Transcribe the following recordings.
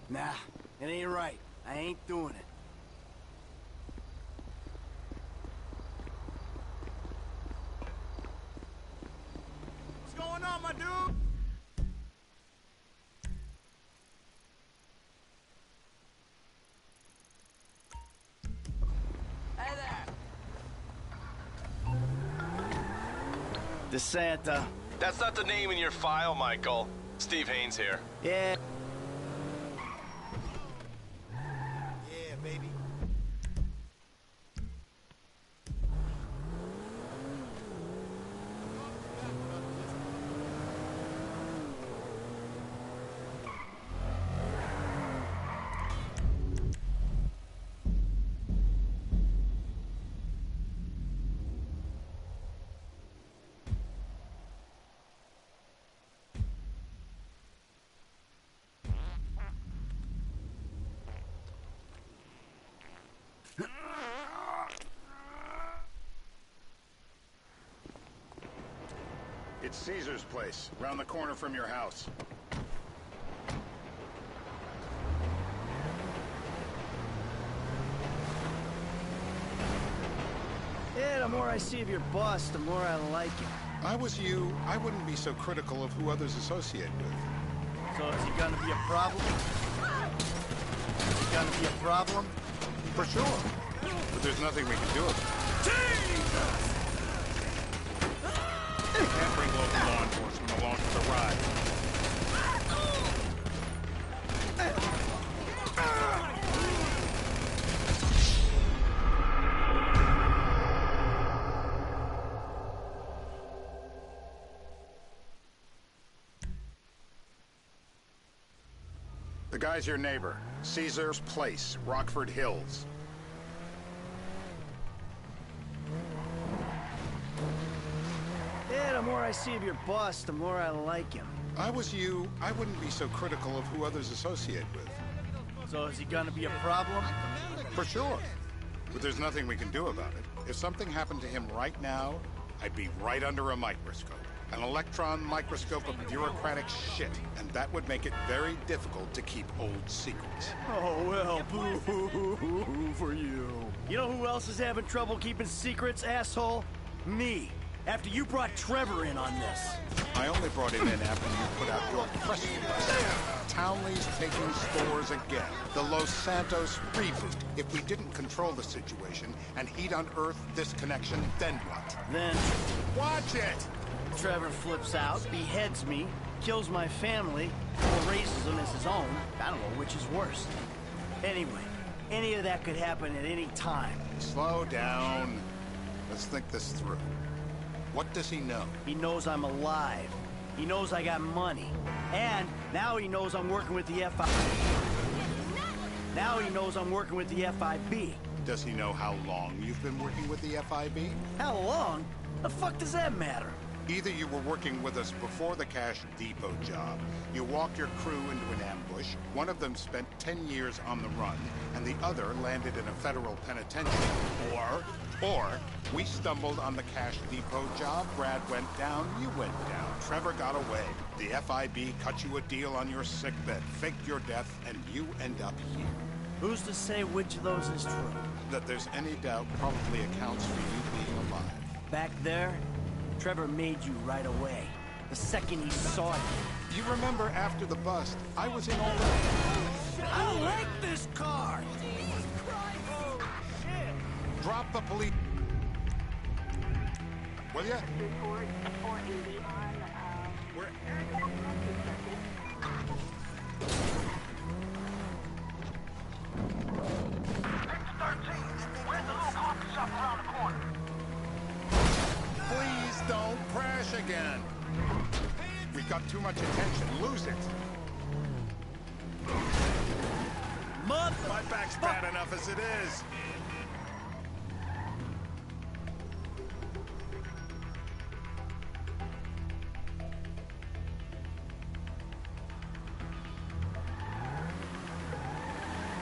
Nah, it ain't right. I ain't doing it. What's going on, my dude? Hey there! DeSanta. That's not the name in your file, Michael. Steve Haynes here. Yeah. Yeah, baby. It's Caesar's place, round the corner from your house. Yeah, the more I see of your boss, the more I like him. I was you, I wouldn't be so critical of who others associate with. So is he gonna be a problem? Is he gonna be a problem? For sure. But there's nothing we can do about it. Jesus! Can't bring local law enforcement along for the ride. The guy's your neighbor. Caesar's Place, Rockford Hills. Yeah, the more I see of your boss, the more I like him. I was you, I wouldn't be so critical of who others associate with. So is he gonna be a problem? For sure. But there's nothing we can do about it. If something happened to him right now, I'd be right under a microscope. An electron microscope of bureaucratic shit. And that would make it very difficult to keep old secrets. Oh, well, boo-hoo-hoo-hoo for you. You know who else is having trouble keeping secrets, asshole? Me. After you brought Trevor in on this. I only brought him in after you put out your press release. Townley's taking stores again. The Los Santos reboot. If we didn't control the situation and he'd unearthed this connection, then what? Then Watch it! Trevor flips out, beheads me, kills my family, or raises them as his own. I don't know which is worse. Anyway, any of that could happen at any time. Slow down. Let's think this through. What does he know? He knows I'm alive. He knows I got money. And now he knows I'm working with the Now he knows I'm working with the FIB. Does he know how long you've been working with the FIB? How long? The fuck does that matter? Either you were working with us before the Cash Depot job, you walked your crew into an ambush, one of them spent 10 years on the run, and the other landed in a federal penitentiary. Or, we stumbled on the Cash Depot job, Brad went down, you went down, Trevor got away. The FIB cut you a deal on your sickbed, faked your death, and you end up here. Who's to say which of those is true? That there's any doubt probably accounts for you being alive. Back there, Trevor made you right away. The second he saw you. You remember after the bust, I was in all that. I don't like this car! Drop the police. Will ya? Report 480 on, We're... Please don't crash again. We've got too much attention. Lose it. Mother! My back's bad enough as it is.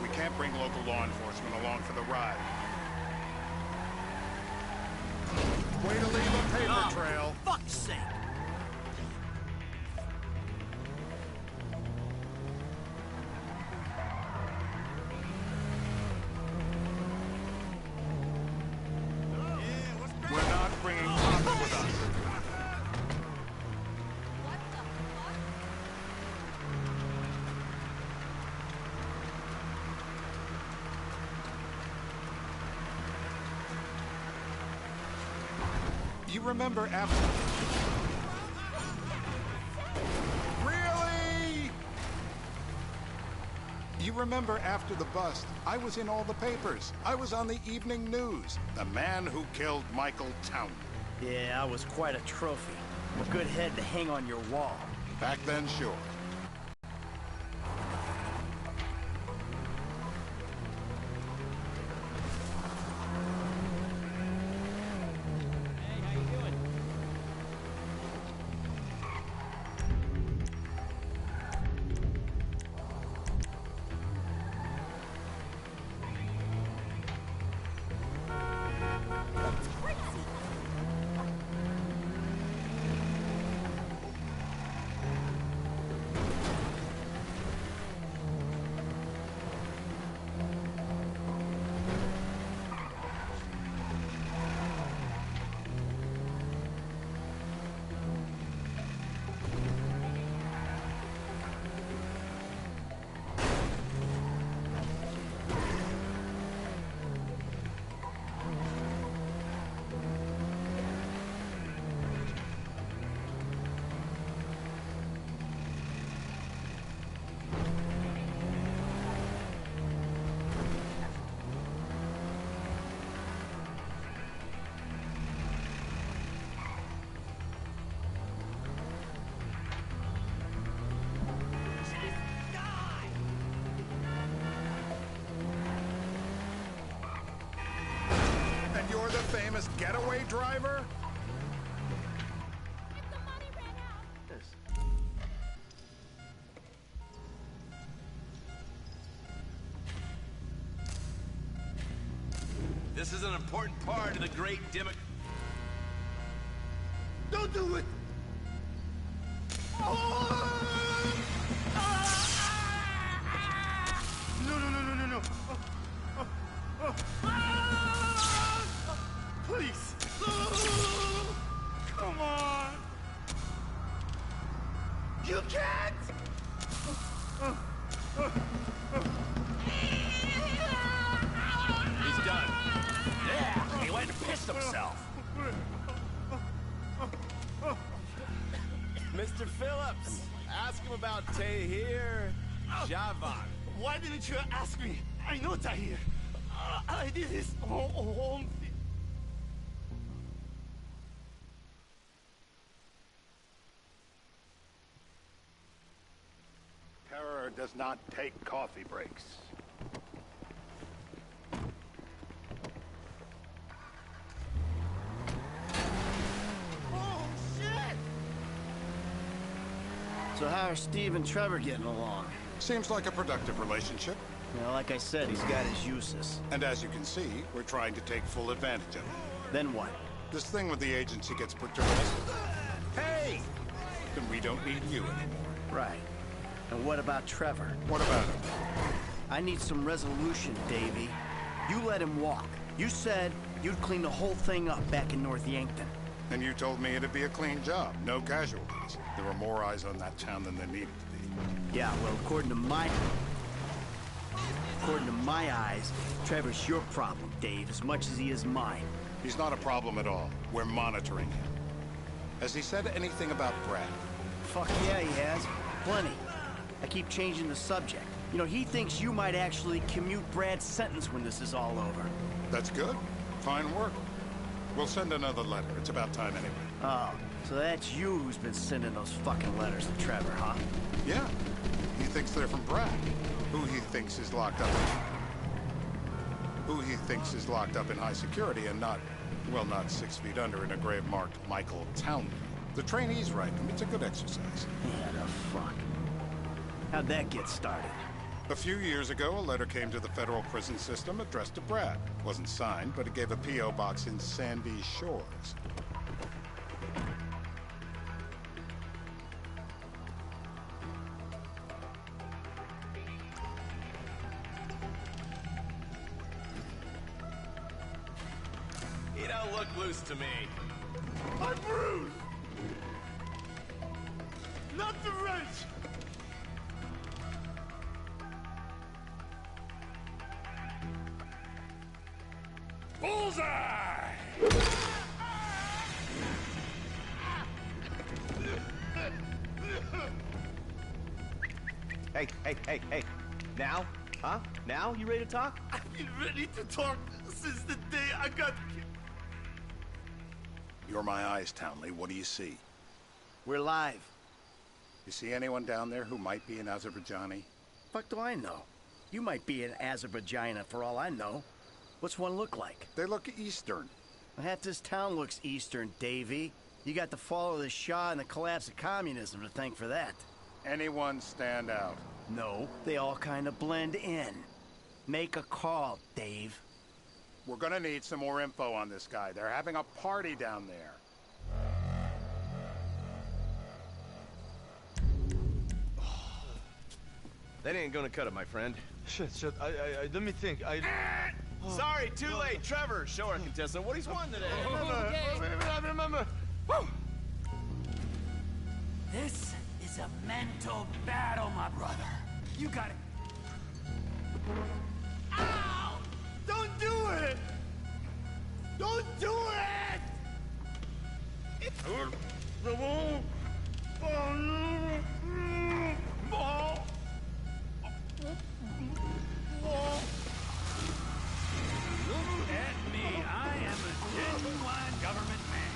We can't bring local law enforcement along for the ride. Way to leave a paper trail. Fuck's sake! remember after... Really? You remember after the bust, I was in all the papers. I was on the evening news. The man who killed Michael Townley. Yeah, I was quite a trophy. A good head to hang on your wall. Back then, sure. You're the famous getaway driver? This is an important part of the great Don't do it! No. Please. Come on. You can't! He's done. Yeah, he went and pissed himself. Mr. Phillips, ask him about Tahir Javan. Why didn't you ask me? I know Tahir. I did his home. Terror does not take coffee breaks. Oh, shit! So how are Steve and Trevor getting along? Seems like a productive relationship. You know, like I said, he's got his uses. And as you can see, we're trying to take full advantage of it. Then what? This thing with the agency gets put to rest. Hey! Then we don't need you anymore. Right. And what about Trevor? What about him? I need some resolution, Davey. You let him walk. You said you'd clean the whole thing up back in North Yankton. And you told me it'd be a clean job, no casualties. There were more eyes on that town than there needed to be. Yeah, well, according to my eyes, Trevor's your problem, Dave, as much as he is mine. He's not a problem at all. We're monitoring him. Has he said anything about Brad? Fuck yeah, he has. Plenty. I keep changing the subject. You know, he thinks you might actually commute Brad's sentence when this is all over. That's good. Fine work. We'll send another letter. It's about time anyway. Oh, so that's you who's been sending those fucking letters to Trevor, huh? Yeah. He thinks they're from Brad, who he thinks is locked up in high security and not 6 feet under in a grave marked Michael Townley. The trainees write him. It's a good exercise. Yeah, the fuck. How'd that get started? A few years ago, a letter came to the federal prison system addressed to Brad. Wasn't signed, but it gave a P.O. box in Sandy Shores. He don't look loose to me. I'm bruised! Not the wrench! Bullseye! Hey. Now? Huh? Now? You ready to talk? I've been ready to talk since the day I got... You're my eyes, Townley. What do you see? We're live. You see anyone down there who might be an Azerbaijani? Fuck do I know? You might be an Azerbaijana for all I know. What's one look like? They look Eastern. Half this town looks Eastern, Davy. You got the fall of the Shah and the collapse of communism to thank for that. Anyone stand out? No, they all kind of blend in. Make a call, Dave. We're gonna need some more info on this guy. They're having a party down there. That ain't gonna cut it, my friend. Shit. Let me think. Sorry, too late. Trevor, show our contestant what he's won today. I remember. Woo! This is a mental battle, my brother. You got it. Ow! Don't do it! Don't do it! At me, I am a genuine government man.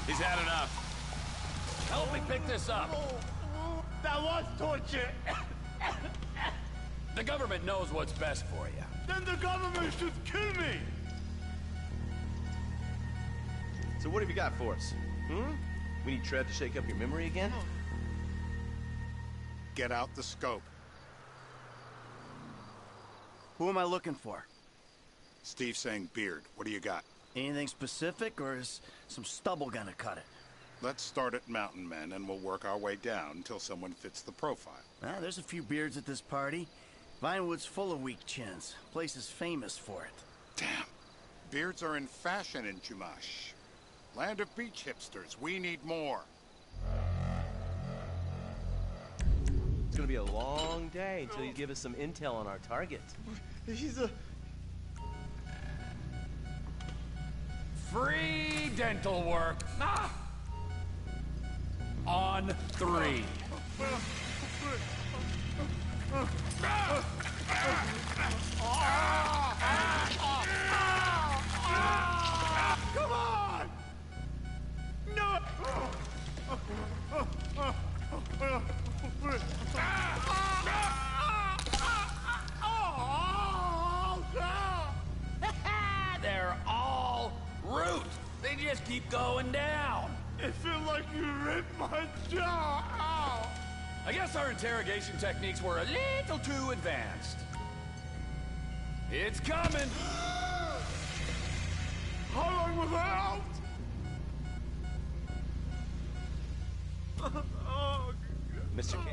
He's had enough. Help me pick this up. That was torture. The government knows what's best for you. Then the government should kill me. So what have you got for us? We need Trev to shake up your memory again? Get out the scope. Who am I looking for? Steve's saying Beard. What do you got? Anything specific, or is some stubble gonna cut it? Let's start at Mountain Men, and we'll work our way down until someone fits the profile. There's a few beards at this party. Vinewood's full of weak chins. Place is famous for it. Damn. Beards are in fashion in Chumash. Land of beach hipsters. We need more. It's gonna be a long day until you give us some intel on our target. He's a... Free dental work. On 3. Come on! No! They're all root. They just keep going down. It feels like you ripped my jaw out! I guess our interrogation techniques were a little too advanced. It's coming. How long was I out? Mr. K.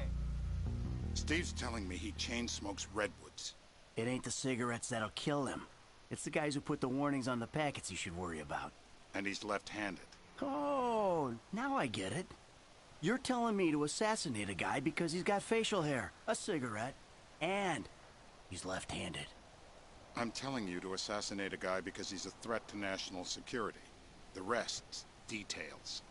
Steve's telling me he chain smokes redwoods. It ain't the cigarettes that'll kill him. It's the guys who put the warnings on the packets you should worry about. And he's left-handed. Oh, now I get it. You're telling me to assassinate a guy because he's got facial hair, a cigarette, and he's left-handed. I'm telling you to assassinate a guy because he's a threat to national security. The rest's details.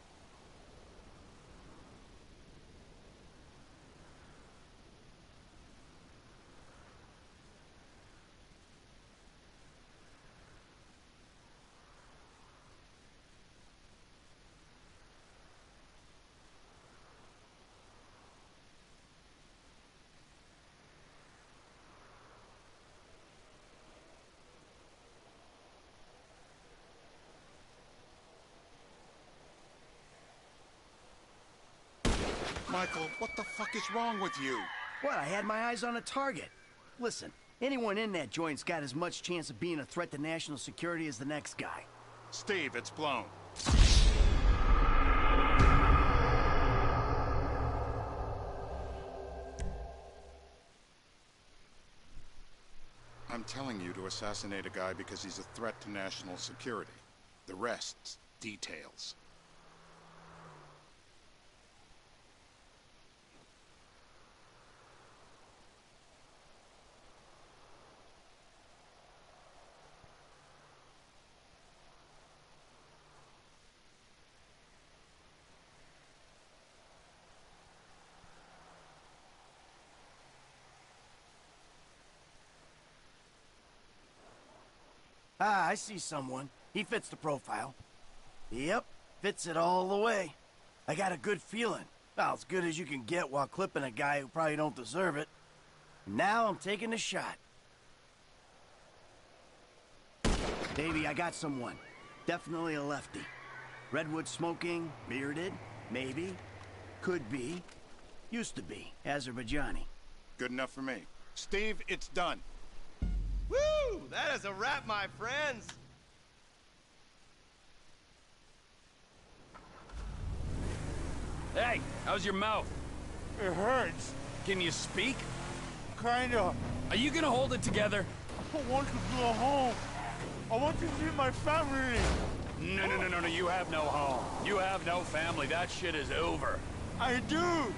Michael, what the fuck is wrong with you? What, I had my eyes on a target. Listen, anyone in that joint's got as much chance of being a threat to national security as the next guy. Steve, it's blown. I'm telling you to assassinate a guy because he's a threat to national security. The rest's details. Ah, I see someone. He fits the profile. Yep, fits it all the way. I got a good feeling. Well, as good as you can get while clipping a guy who probably don't deserve it. Now I'm taking the shot. Baby, I got someone. Definitely a lefty. Redwood smoking, bearded, maybe. Could be. Used to be. Azerbaijani. Good enough for me. Steve, it's done. Woo! That is a wrap, my friends. Hey, how's your mouth? It hurts. Can you speak? Kinda. Are you gonna hold it together? I want to go home. I want to see my family. No, you have no home. You have no family. That shit is over. I do.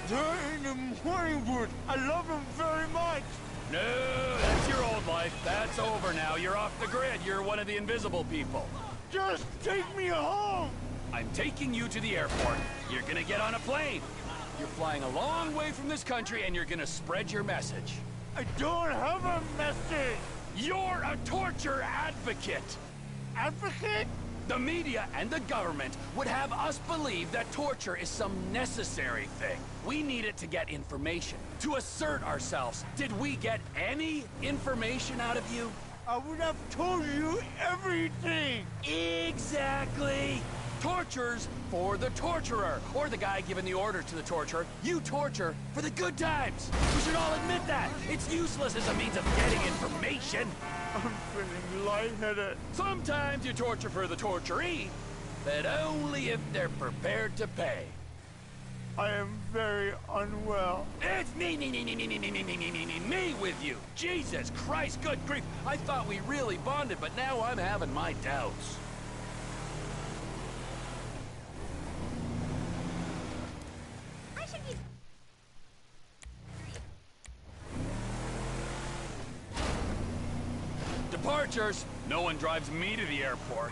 They're in the morning wood. I love them very much. No, that's your old life. That's over now. You're off the grid. You're one of the invisible people. Just take me home. I'm taking you to the airport. You're gonna get on a plane. You're flying a long way from this country and you're gonna spread your message. I don't have a message. You're a torture advocate. Advocate? The media and the government would have us believe that torture is some necessary thing. We need it to get information, to assert ourselves. Did we get any information out of you? I would have told you everything. Exactly. Torture's for the torturer, or the guy giving the order to the torturer. You torture for the good times. We should all admit that. It's useless as a means of getting information. I'm feeling lightheaded. Sometimes you torture for the torturee, but only if they're prepared to pay. I am very unwell. It's me with you. Jesus Christ, good grief. I thought we really bonded, but now I'm having my doubts. Departures. No one drives me to the airport.